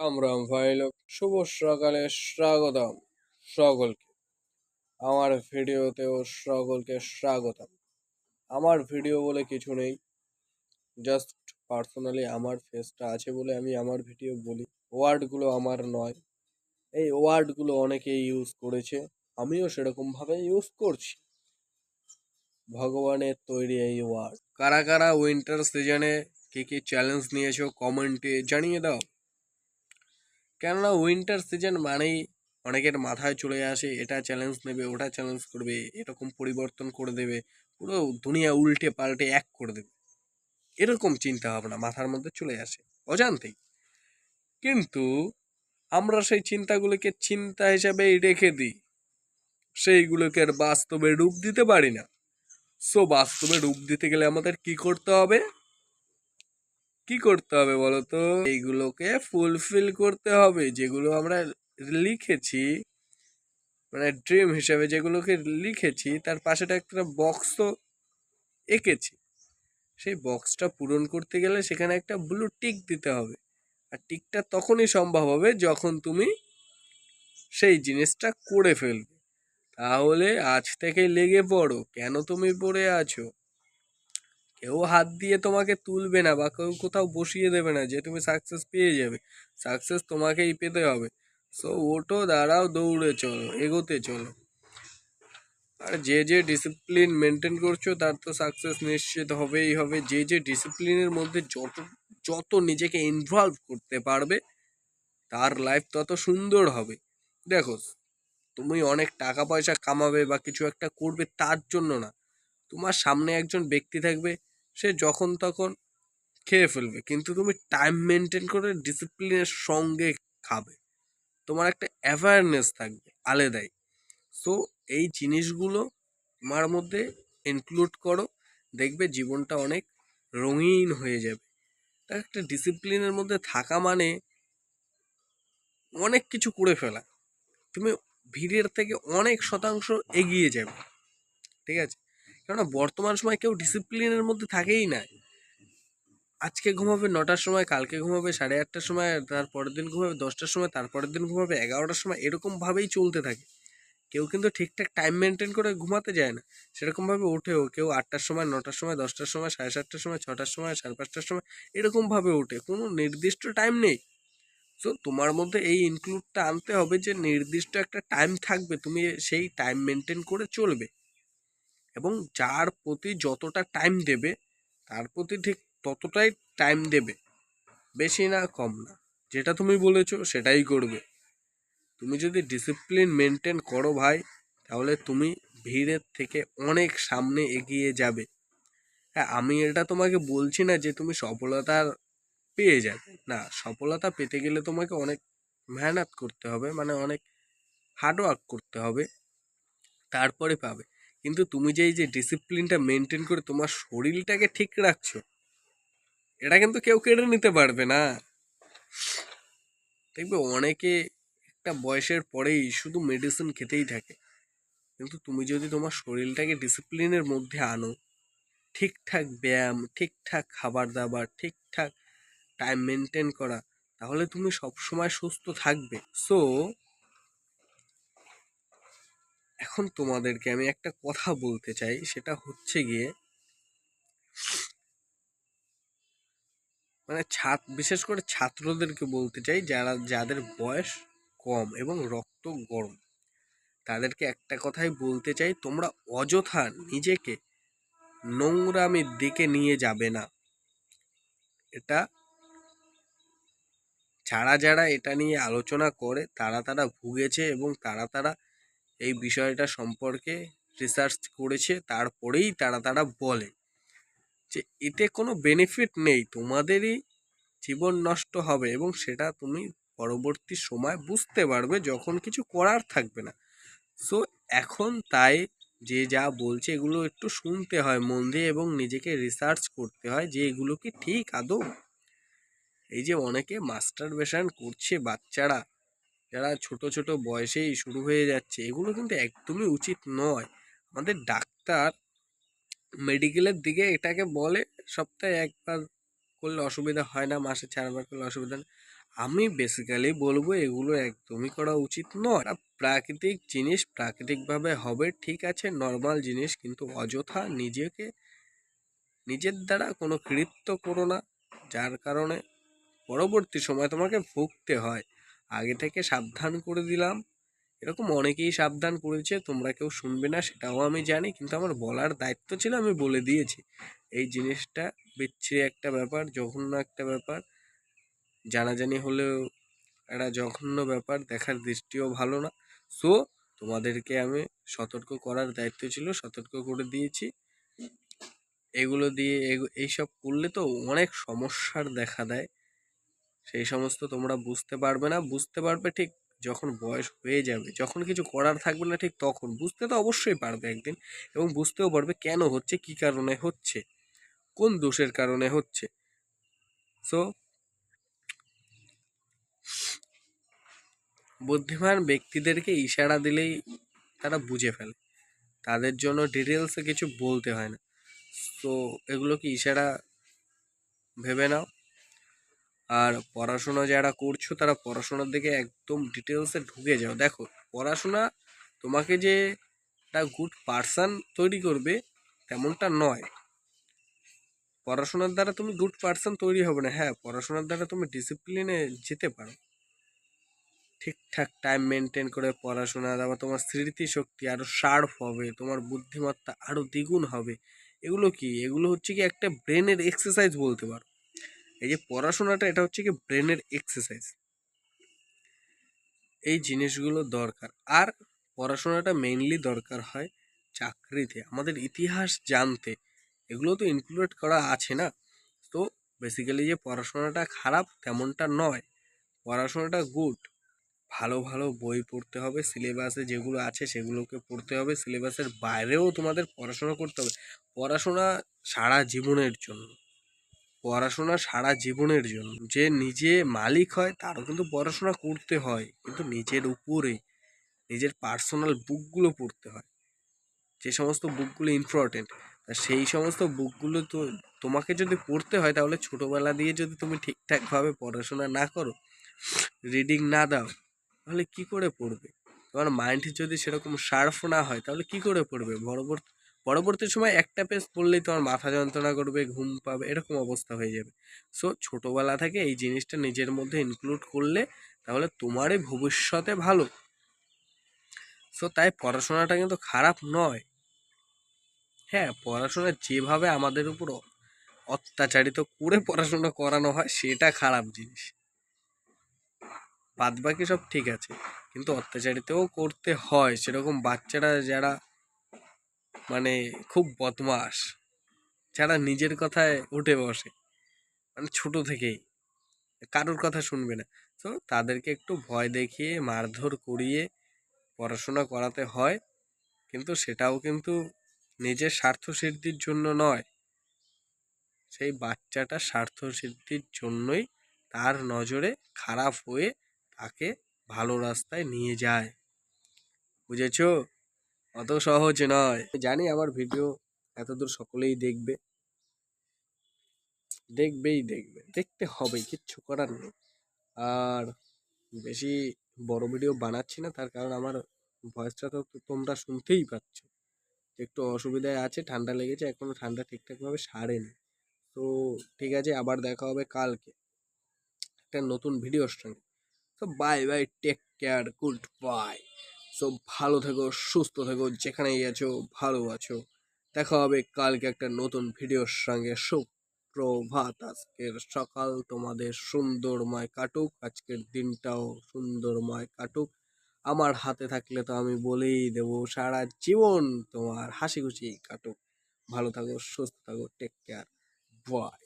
রাম ভাই লোক শুভ সকালে স্বাগতম সকলকে আমার ভিডিওতেও সকলকে স্বাগতম। আমার ভিডিও বলে কিছু নেই, জাস্ট পার্সোনালি আমার ফেসটা আছে বলে আমি আমার ভিডিও বলি। ওয়ার্ডগুলো আমার নয়, এই ওয়ার্ডগুলো অনেকে ইউজ করেছে, আমিও সেরকম ভাবে ইউজ করছি। ভগবানের তৈরি এই ওয়ার্ড। কারা কারা উইন্টার সিজনে কি কি চ্যালেঞ্জ নিয়েছো কমেন্টে জানিয়ে দাও। কেননা উইন্টার সিজন মানেই অনেকের মাথায় চলে আসে এটা চ্যালেঞ্জ নেবে, ওটা চ্যালেঞ্জ করবে, এরকম পরিবর্তন করে দেবে, পুরো দুনিয়া উল্টে পাল্টে এক করে দেবে, এরকম চিন্তা ভাবনা মাথার মধ্যে চলে আসে অজান্তেই। কিন্তু আমরা সেই চিন্তাগুলোকে চিন্তা হিসাবেই রেখে দিই, সেইগুলোকে আর বাস্তবে রূপ দিতে পারি না। সো বাস্তবে রূপ দিতে গেলে আমাদের কি করতে হবে, কি করতে হবে বলতো? এইগুলোকে ফুলফিল করতে হবে, যেগুলো আমরা লিখেছি, মানে ড্রিম হিসেবে যেগুলোকে লিখেছি তার পাশেটা একটা বক্স তো এঁকেছি, সেই বক্সটা পূরণ করতে গেলে সেখানে একটা ব্লু টিক দিতে হবে। আর টিকটা তখনই সম্ভব হবে যখন তুমি সেই জিনিসটা করে ফেলবে। তাহলে আজ থেকে লেগে পড়ো। কেন তুমি পড়ে আছো? কেউ হাত দিয়ে তোমাকে তুলবে না বা কেউ কোথাও বসিয়ে দেবে না যে তুমি সাকসেস পেয়ে যাবে। সাকসেস তোমাকেই পেতে হবে। সো ওঠো, দাঁড়াও, দৌড়ে চলো, এগোতে চলো। আর যে যে ডিসিপ্লিন মেনটেন করছো তার তো সাকসেস নিশ্চিত হবেই হবে। যে যে ডিসিপ্লিনের মধ্যে যত যত নিজেকে ইনভলভ করতে পারবে তার লাইফ তত সুন্দর হবে। দেখো, তুমি অনেক টাকা পয়সা কামাবে বা কিছু একটা করবে তার জন্য না, তোমার সামনে একজন ব্যক্তি থাকবে, সে যখন তখন খেয়ে ফেলবে, কিন্তু তুমি টাইম মেনটেন করে ডিসিপ্লিনের সঙ্গে খাবে, তোমার একটা অ্যাওয়ারনেস থাকবে আলাদাই। সো এই জিনিসগুলো তোমার মধ্যে ইনক্লুড করো, দেখবে জীবনটা অনেক রঙিন হয়ে যাবে। তা একটা ডিসিপ্লিনের মধ্যে থাকা মানে অনেক কিছু করে ফেলা, তুমি ভিড়ের থেকে অনেক শতাংশ এগিয়ে যাবে। ঠিক আছে? কেননা বর্তমান সময় কেউ ডিসিপ্লিনের মধ্যে থাকেই না। আজকে ঘুমাবে 9টার সময়, কালকে ঘুমাবে 8:30টার সময়, তার পরের দিন ঘুমাবে 10টার সময়, তার পরের দিন ঘুমাবে 11টার সময়, এরকমভাবেই চলতে থাকে। কেউ কিন্তু ঠিকঠাক টাইম মেনটেন করে ঘুমাতে যায় না, সেরকমভাবে ওঠেও। কেউ 8টার সময়, 9টার সময়, 10টার সময়, 7:30টার সময়, 6টার সময়, 5:30টার সময়, এরকমভাবে ওঠে, কোনো নির্দিষ্ট টাইম নেই। সো তোমার মধ্যে এই ইনক্লুডটা আনতে হবে যে নির্দিষ্ট একটা টাইম থাকবে, তুমি সেই টাইম মেনটেন করে চলবে, এবং যার প্রতি যতটা টাইম দেবে তার প্রতি ঠিক ততটাই টাইম দেবে, বেশি না কম না। যেটা তুমি বলেছো সেটাই করবে। তুমি যদি ডিসিপ্লিন মেনটেন করো ভাই, তাহলে তুমি ভিড়ের থেকে অনেক সামনে এগিয়ে যাবে। হ্যাঁ, আমি এটা তোমাকে বলছি না যে তুমি সফলতা পেয়ে যাবে, না, সফলতা পেতে গেলে তোমাকে অনেক মেহনত করতে হবে, মানে অনেক হার্ডওয়ার্ক করতে হবে, তারপরে পাবে। কিন্তু তুমি যে এই যে ডিসিপ্লিনটা মেনটেন করে তোমার শরীরটাকে ঠিক রাখছো, এটা কিন্তু কেউ কেড়ে নিতে পারবে না। দেখবে অনেকে একটা বয়সের পরেই শুধু মেডিসিন খেতেই থাকে, কিন্তু তুমি যদি তোমার শরীরটাকে ডিসিপ্লিনের মধ্যে আনো, ঠিকঠাক ব্যায়াম, ঠিকঠাক খাবার দাবার, ঠিকঠাক টাইম মেনটেন করা, তাহলে তুমি সবসময় সুস্থ থাকবে। সো এখন তোমাদেরকে আমি একটা কথা বলতে চাই, সেটা হচ্ছে গিয়ে, মানে বিশেষ করে ছাত্রদেরকে বলতে চাই, যাদের বয়স কম এবং রক্ত গরম, তাদেরকে একটা কথাই বলতে চাই, তোমরা অযথা নিজেকে নোংরামির দিকে নিয়ে যাবে না। এটা যারা যারা এটা নিয়ে আলোচনা করে তারা তারা ভুগেছে, এবং তারা তারা এই বিষয়টা সম্পর্কে রিসার্চ করেছে, তারপরেই তারা তারা বলে যে এতে কোনো বেনিফিট নেই, তোমাদেরই জীবন নষ্ট হবে, এবং সেটা তুমি পরবর্তী সময় বুঝতে পারবে যখন কিছু করার থাকবে না। সো এখন তাই যে যা বলছে এগুলো একটু শুনতে হয় মন দিয়ে, এবং নিজেকে রিসার্চ করতে হয় যে এগুলো কি ঠিক আদৌ। এই যে অনেকে মাস্টারবেশন করছে বাচ্চারা, যারা ছোট ছোট বয়সেই শুরু হয়ে যাচ্ছে, এগুলো কিন্তু একদমই উচিত নয়। আমাদের ডাক্তার মেডিকেলের দিকে এটাকে বলে সপ্তাহে একবার করলে অসুবিধা হয় না, মাসে 4বার করলে অসুবিধা নেই। আমি বেসিক্যালি বলবো এগুলো একদমই করা উচিত নয়। প্রাকৃতিক জিনিস প্রাকৃতিকভাবে হবে, ঠিক আছে, নর্মাল জিনিস, কিন্তু অযথা নিজের দ্বারা কোনো কৃত্য করো না, যার কারণে পরবর্তী সময় তোমাকে ভুগতে হয়। আগে থেকে সাবধান করে দিলাম, এরকম অনেকেই সাবধান করেছে, তোমরা কেউ শুনবে না সেটাও আমি জানি, কিন্তু আমার বলার দায়িত্ব ছিল, আমি বলে দিয়েছি। এই জিনিসটা বিচ্ছিরি একটা ব্যাপার, জঘন্য একটা ব্যাপার, জানাজানি হলেও একটা জঘন্য ব্যাপার, দেখার দৃষ্টিও ভালো না। সো তোমাদেরকে আমি সতর্ক করার দায়িত্ব ছিল, সতর্ক করে দিয়েছি। এগুলো দিয়ে এইসব করলে তো অনেক সমস্যার দেখা দেয়, সেই সমস্ত তোমরা বুঝতে পারবে না। বুঝতে পারবে ঠিক যখন বয়স হয়ে যাবে, যখন কিছু করার থাকবে না, ঠিক তখন বুঝতে তো অবশ্যই পারবে একদিন, এবং বুঝতেও পারবে কেন হচ্ছে, কি কারণে হচ্ছে, কোন দোষের কারণে হচ্ছে। সো বুদ্ধিমান ব্যক্তিদেরকে ইশারা দিলেই তারা বুঝে ফেলে, তাদের জন্য ডিটেলসে কিছু বলতে হয় না। তো এগুলো কি ইশারা ভেবে নাও। আর পড়াশোনা যারা করছো তারা পড়াশোনার দিকে একদম ডিটেলসে ঢুকে যাও। দেখো, পড়াশোনা তোমাকে যে একটা গুড পার্সন তৈরি করবে তেমনটা নয়। পড়াশোনার দ্বারা তুমি গুড পার্সন তৈরি হবে না। হ্যাঁ, পড়াশোনার দ্বারা তুমি ডিসিপ্লিনে যেতে পারো, ঠিকঠাক টাইম মেনটেন করে পড়াশোনা, তারপর তোমার স্মৃতিশক্তি আরও শার্প হবে, তোমার বুদ্ধিমত্তা আরও দ্বিগুণ হবে। এগুলো কি, এগুলো হচ্ছে কি একটা ব্রেনের এক্সারসাইজ বলতে পারো। এই যে পড়াশোনাটা, এটা হচ্ছে কি ব্রেনের এক্সারসাইজ। এই জিনিসগুলো দরকার। আর পড়াশোনাটা মেইনলি দরকার হয় চাকরিতে, আমাদের ইতিহাস জানতে, এগুলো তো ইনক্লুড করা আছে না। তো বেসিক্যালি যে পড়াশোনাটা খারাপ তেমনটা নয়, পড়াশোনাটা গুড। ভালো ভালো বই পড়তে হবে, সিলেবাসে যেগুলো আছে সেগুলোকে পড়তে হবে, সিলেবাসের বাইরেও তোমাদের পড়াশোনা করতে হবে। পড়াশোনা সারা জীবনের জন্য, পড়াশোনা সারা জীবনের জন্য। যে নিজে মালিক হয় তারও কিন্তু পড়াশোনা করতে হয়, কিন্তু নিজের উপরে, নিজের পার্সোনাল বুকগুলো পড়তে হয়, যে সমস্ত বুকগুলো ইম্পর্টেন্ট। তা সেই সমস্ত বুকগুলো তো তোমাকে যদি পড়তে হয়, তাহলে ছোটোবেলা দিয়ে যদি তুমি ঠিকঠাকভাবে পড়াশোনা না করো, রিডিং না দাও, তাহলে কি করে পড়বে? তোমার মাইন্ড যদি সেরকম শার্প না হয়, তাহলে কি করে পড়বে? পরবর্তী সময় একটা পেজ পড়লেই তোমার মাথা যন্ত্রণা করবে, ঘুম পাবে, এরকম অবস্থা হয়ে যাবে। সো ছোটোবেলা থেকে এই জিনিসটা নিজের মধ্যে ইনক্লুড করলে তাহলে তোমারই ভবিষ্যতে ভালো। সো তাই পড়াশোনাটা কিন্তু খারাপ নয়। হ্যাঁ, পড়াশোনা যেভাবে আমাদের উপর অত্যাচারিত করে পড়াশোনা করানো হয় সেটা খারাপ জিনিস, বাদ বাকি সব ঠিক আছে। কিন্তু অত্যাচারিতও করতে হয়, সেরকম বাচ্চারা যারা মানে খুব বদমাস, যারা নিজের কথায় উঠে বসে, মানে ছোট থেকেই কারোর কথা শুনবে না, তো তাদেরকে একটু ভয় দেখিয়ে মারধর করিয়ে পড়াশোনা করাতে হয়। কিন্তু সেটাও কিন্তু নিজের স্বার্থ সিদ্ধির জন্য নয়, সেই বাচ্চাটা স্বার্থ সিদ্ধির জন্যই তার নজরে খারাপ হয়ে তাকে ভালো রাস্তায় নিয়ে যায়। বুঝেছো? অত সহজ নয়। জানি আমার ভিডিও এতদূর সকলেই দেখবে, দেখবে, দেখতে হবে, কিচ্ছু করার নেই। আর বেশি বড় ভিডিও বানাচ্ছি না, তার কারণ আমার ভয়েসটা তো তোমরা শুনতেই পাচ্ছ, একটু অসুবিধায় আছে, ঠান্ডা লেগেছে, এখনো ঠান্ডা ঠিকঠাকভাবে সারেনি। তো ঠিক আছে, আবার দেখা হবে কালকে একটা নতুন ভিডিওর সঙ্গে। তো bye bye, take care, good bye. So ভালো থেকো, সুস্থ থেকো, যেখানেই আছো ভালো আছো। দেখা হবে কালকে একটা নতুন ভিডিওর সঙ্গে। সুপ্রভাত, আজকের সকাল তোমাদের সুন্দরময় কাটুক, আজকের দিনটাও সুন্দরময় কাটুক। আমার হাতে থাকলে তো আমি বলেই দেবো সারা জীবন তোমার হাসি খুশি কাটুক। ভালো থাকো, সুস্থ থাকো, টেক কেয়ার, বাই।